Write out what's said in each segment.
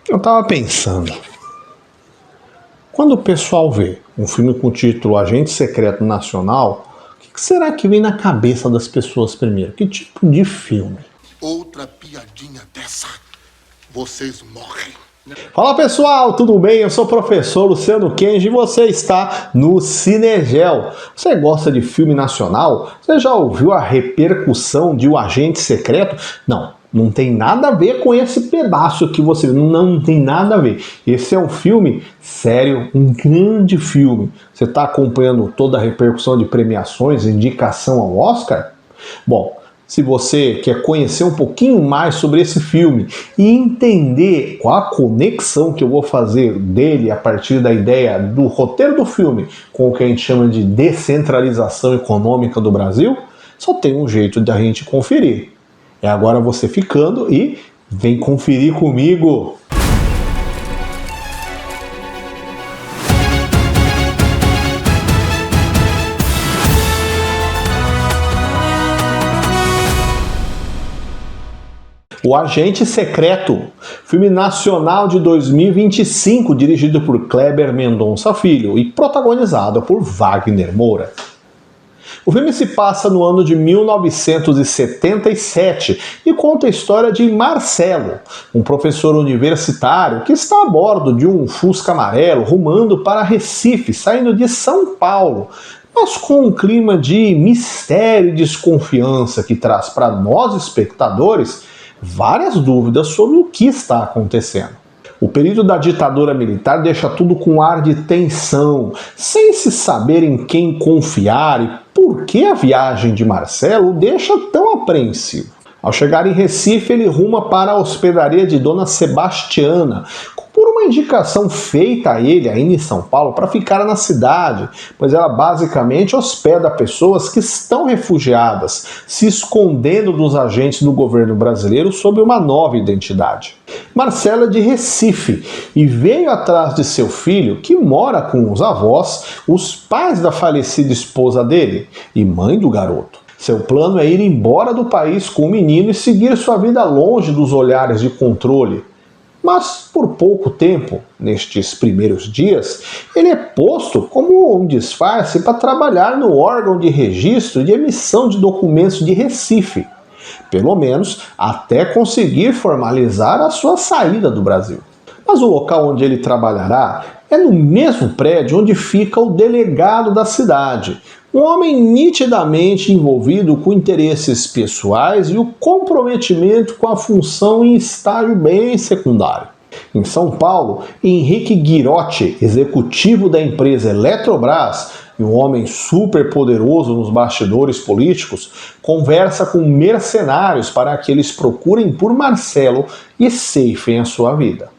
Eu tava pensando, quando o pessoal vê um filme com o título Agente Secreto Nacional, o que será que vem na cabeça das pessoas primeiro? Que tipo de filme? Outra piadinha dessa, vocês morrem. Fala pessoal, tudo bem? Eu sou o professor Luciano Kenji e você está no Cinegel. Você gosta de filme nacional? Você já ouviu a repercussão de O Agente Secreto? Não tem nada a ver com esse pedaço que você... Não tem nada a ver. Esse é um filme sério, um grande filme. Você está acompanhando toda a repercussão de premiações, indicação ao Oscar? Bom, se você quer conhecer um pouquinho mais sobre esse filme e entender qual a conexão que eu vou fazer dele a partir da ideia do roteiro do filme com o que a gente chama de descentralização econômica do Brasil, só tem um jeito de a gente conferir. É agora você ficando e vem conferir comigo. O Agente Secreto, filme nacional de 2025, dirigido por Kleber Mendonça Filho e protagonizado por Wagner Moura. O filme se passa no ano de 1977 e conta a história de Marcelo, um professor universitário que está a bordo de um Fusca amarelo rumando para Recife, saindo de São Paulo, mas com um clima de mistério e desconfiança que traz para nós espectadores várias dúvidas sobre o que está acontecendo. O período da ditadura militar deixa tudo com ar de tensão, sem se saber em quem confiar e por que a viagem de Marcelo o deixa tão apreensivo. Ao chegar em Recife, ele ruma para a hospedaria de Dona Sebastiana, por uma indicação feita a ele ainda em São Paulo para ficar na cidade, pois ela basicamente hospeda pessoas que estão refugiadas, se escondendo dos agentes do governo brasileiro sob uma nova identidade. Marcela é de Recife e veio atrás de seu filho, que mora com os avós, os pais da falecida esposa dele e mãe do garoto. Seu plano é ir embora do país com o menino e seguir sua vida longe dos olhares de controle. Mas, por pouco tempo, nestes primeiros dias, ele é posto como um disfarce para trabalhar no órgão de registro de emissão de documentos de Recife, pelo menos até conseguir formalizar a sua saída do Brasil. Mas o local onde ele trabalhará é no mesmo prédio onde fica o delegado da cidade, um homem nitidamente envolvido com interesses pessoais e o comprometimento com a função em estágio bem secundário. Em São Paulo, Henrique Guirotti, executivo da empresa Eletrobras e um homem super poderoso nos bastidores políticos, conversa com mercenários para que eles procurem por Marcelo e ceifem a sua vida.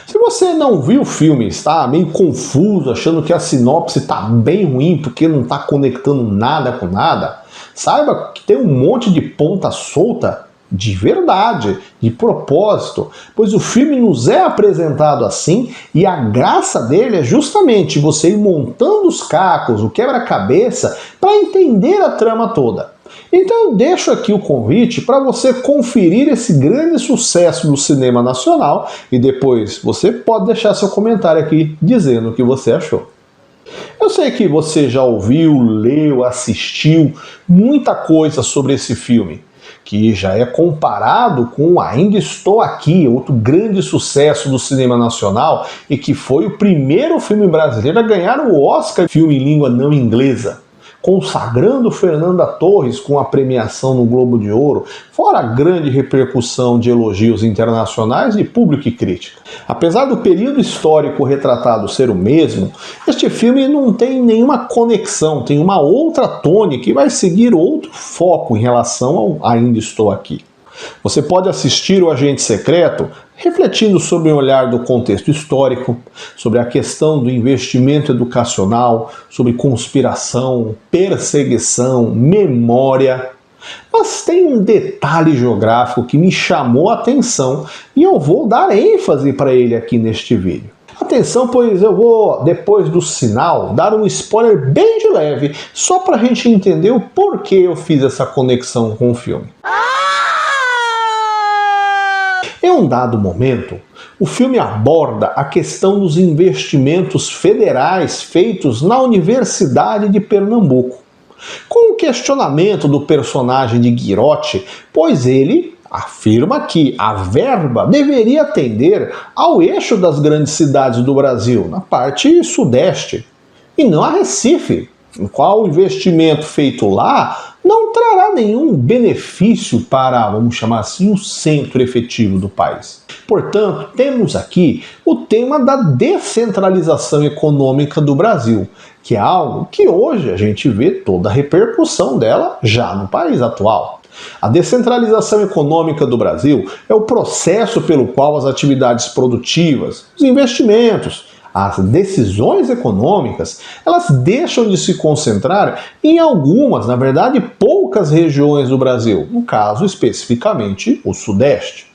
Se você não viu o filme, está meio confuso, achando que a sinopse está bem ruim porque não está conectando nada com nada, saiba que tem um monte de ponta solta de verdade, de propósito, pois o filme nos é apresentado assim e a graça dele é justamente você ir montando os cacos, o quebra-cabeça, para entender a trama toda. Então eu deixo aqui o convite para você conferir esse grande sucesso do cinema nacional e depois você pode deixar seu comentário aqui dizendo o que você achou. Eu sei que você já ouviu, leu, assistiu muita coisa sobre esse filme, que já é comparado com Ainda Estou Aqui, outro grande sucesso do cinema nacional e que foi o primeiro filme brasileiro a ganhar o Oscar filme em língua não inglesa, consagrando Fernanda Torres com a premiação no Globo de Ouro, fora a grande repercussão de elogios internacionais de público e crítica. Apesar do período histórico retratado ser o mesmo, este filme não tem nenhuma conexão, tem uma outra tônica que vai seguir outro foco em relação ao Ainda Estou Aqui. Você pode assistir O Agente Secreto refletindo sobre o olhar do contexto histórico, sobre a questão do investimento educacional, sobre conspiração, perseguição, memória. Mas tem um detalhe geográfico que me chamou a atenção e eu vou dar ênfase para ele aqui neste vídeo. Atenção, pois eu vou, depois do sinal, dar um spoiler bem de leve, só para a gente entender o porquê eu fiz essa conexão com o filme. Em um dado momento, o filme aborda a questão dos investimentos federais feitos na Universidade de Pernambuco, com o questionamento do personagem de Guirotti, pois ele afirma que a verba deveria atender ao eixo das grandes cidades do Brasil, na parte sudeste, e não a Recife, no qual o investimento feito lá não trará nenhum benefício para, vamos chamar assim, o centro efetivo do país. Portanto, temos aqui o tema da descentralização econômica do Brasil, que é algo que hoje a gente vê toda a repercussão dela já no país atual. A descentralização econômica do Brasil é o processo pelo qual as atividades produtivas, os investimentos, as decisões econômicas, elas deixam de se concentrar em algumas, na verdade poucas regiões do Brasil, no caso especificamente o Sudeste,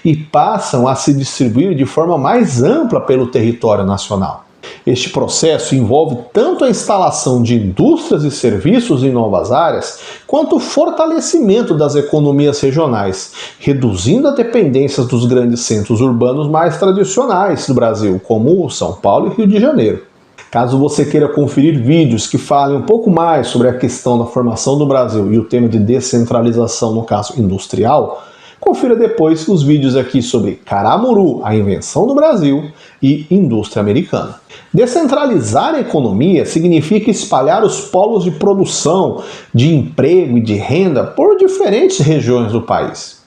e passam a se distribuir de forma mais ampla pelo território nacional. Este processo envolve tanto a instalação de indústrias e serviços em novas áreas, quanto o fortalecimento das economias regionais, reduzindo a dependência dos grandes centros urbanos mais tradicionais do Brasil, como São Paulo e Rio de Janeiro. Caso você queira conferir vídeos que falem um pouco mais sobre a questão da formação do Brasil e o tema de descentralização, no caso industrial, confira depois os vídeos aqui sobre Caramuru, a invenção do Brasil, e indústria americana. Descentralizar a economia significa espalhar os polos de produção, de emprego e de renda por diferentes regiões do país.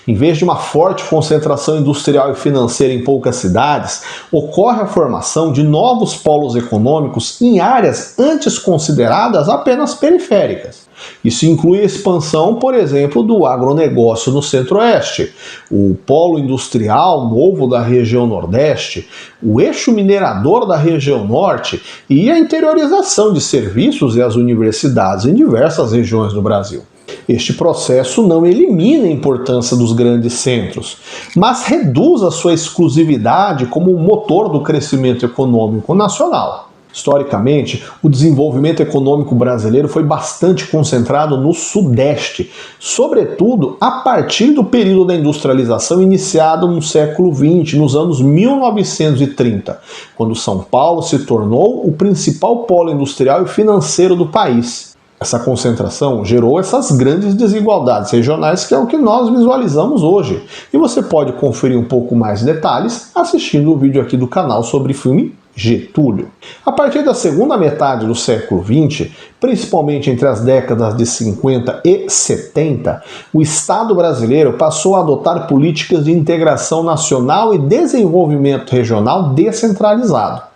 Em vez de uma forte concentração industrial e financeira em poucas cidades, ocorre a formação de novos polos econômicos em áreas antes consideradas apenas periféricas. Isso inclui a expansão, por exemplo, do agronegócio no Centro-Oeste, o polo industrial novo da região Nordeste, o eixo minerador da região Norte e a interiorização de serviços e as universidades em diversas regiões do Brasil. Este processo não elimina a importância dos grandes centros, mas reduz a sua exclusividade como motor do crescimento econômico nacional. Historicamente, o desenvolvimento econômico brasileiro foi bastante concentrado no Sudeste, sobretudo a partir do período da industrialização iniciado no século XX, nos anos 1930, quando São Paulo se tornou o principal polo industrial e financeiro do país. Essa concentração gerou essas grandes desigualdades regionais, que é o que nós visualizamos hoje. E você pode conferir um pouco mais de detalhes assistindo o vídeo aqui do canal sobre o filme Getúlio. A partir da segunda metade do século XX, principalmente entre as décadas de 50 e 70, o Estado brasileiro passou a adotar políticas de integração nacional e desenvolvimento regional descentralizado.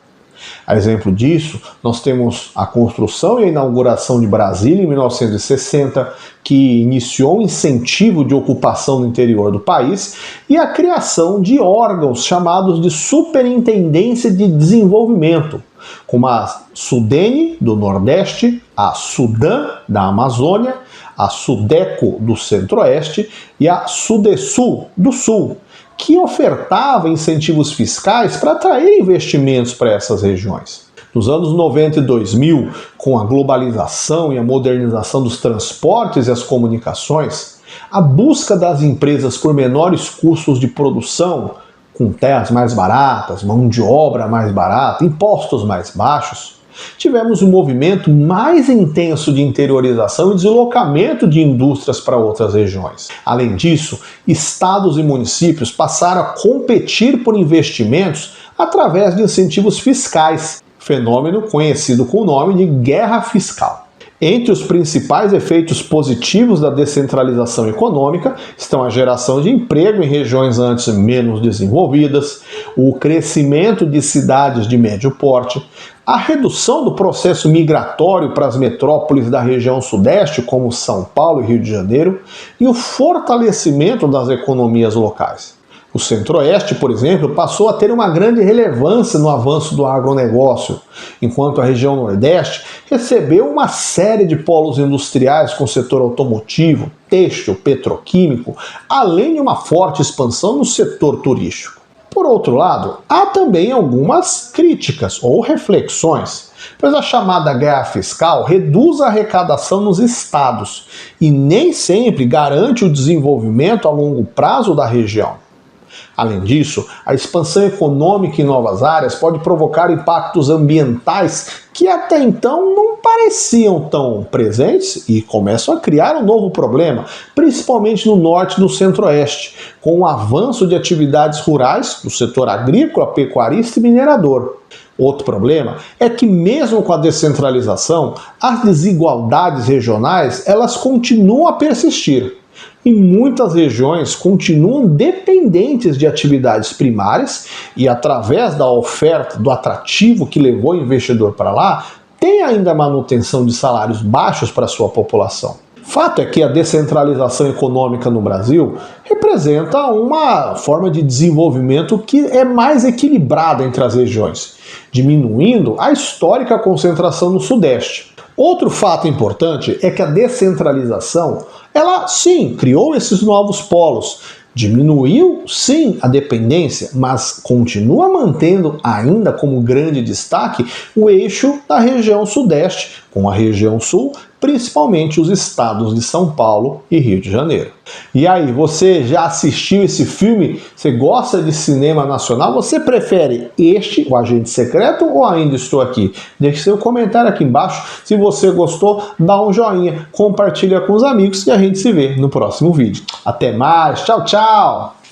A exemplo disso, nós temos a construção e a inauguração de Brasília em 1960, que iniciou um incentivo de ocupação no interior do país, e a criação de órgãos chamados de Superintendência de Desenvolvimento, como a Sudene do Nordeste, a Sudan da Amazônia, a Sudeco do Centro-Oeste e a Sudesul do Sul, que ofertava incentivos fiscais para atrair investimentos para essas regiões. Nos anos 90 e 2000, com a globalização e a modernização dos transportes e as comunicações, a busca das empresas por menores custos de produção, com terras mais baratas, mão de obra mais barata, impostos mais baixos, tivemos um movimento mais intenso de interiorização e deslocamento de indústrias para outras regiões. Além disso, estados e municípios passaram a competir por investimentos através de incentivos fiscais, fenômeno conhecido com o nome de guerra fiscal. Entre os principais efeitos positivos da descentralização econômica estão a geração de emprego em regiões antes menos desenvolvidas, o crescimento de cidades de médio porte, a redução do processo migratório para as metrópoles da região sudeste, como São Paulo e Rio de Janeiro, e o fortalecimento das economias locais. O Centro-Oeste, por exemplo, passou a ter uma grande relevância no avanço do agronegócio, enquanto a região Nordeste recebeu uma série de polos industriais com o setor automotivo, têxtil, petroquímico, além de uma forte expansão no setor turístico. Por outro lado, há também algumas críticas ou reflexões, pois a chamada guerra fiscal reduz a arrecadação nos estados e nem sempre garante o desenvolvimento a longo prazo da região. Além disso, a expansão econômica em novas áreas pode provocar impactos ambientais que até então não pareciam tão presentes e começam a criar um novo problema, principalmente no norte e no centro-oeste, com o avanço de atividades rurais do setor agrícola, pecuarista e minerador. Outro problema é que mesmo com a descentralização, as desigualdades regionais elas continuam a persistir. E muitas regiões continuam dependentes de atividades primárias e através da oferta, do atrativo que levou o investidor para lá, tem ainda a manutenção de salários baixos para a sua população. Fato é que a descentralização econômica no Brasil representa uma forma de desenvolvimento que é mais equilibrada entre as regiões, diminuindo a histórica concentração no Sudeste. Outro fato importante é que a descentralização, ela sim, criou esses novos polos, diminuiu sim a dependência, mas continua mantendo ainda como grande destaque o eixo da região Sudeste, com a região Sul, principalmente os estados de São Paulo e Rio de Janeiro. E aí, você já assistiu esse filme? Você gosta de cinema nacional? Você prefere este, O Agente Secreto, ou Ainda Estou Aqui? Deixe seu comentário aqui embaixo. Se você gostou, dá um joinha, compartilha com os amigos e a gente se vê no próximo vídeo. Até mais, tchau, tchau!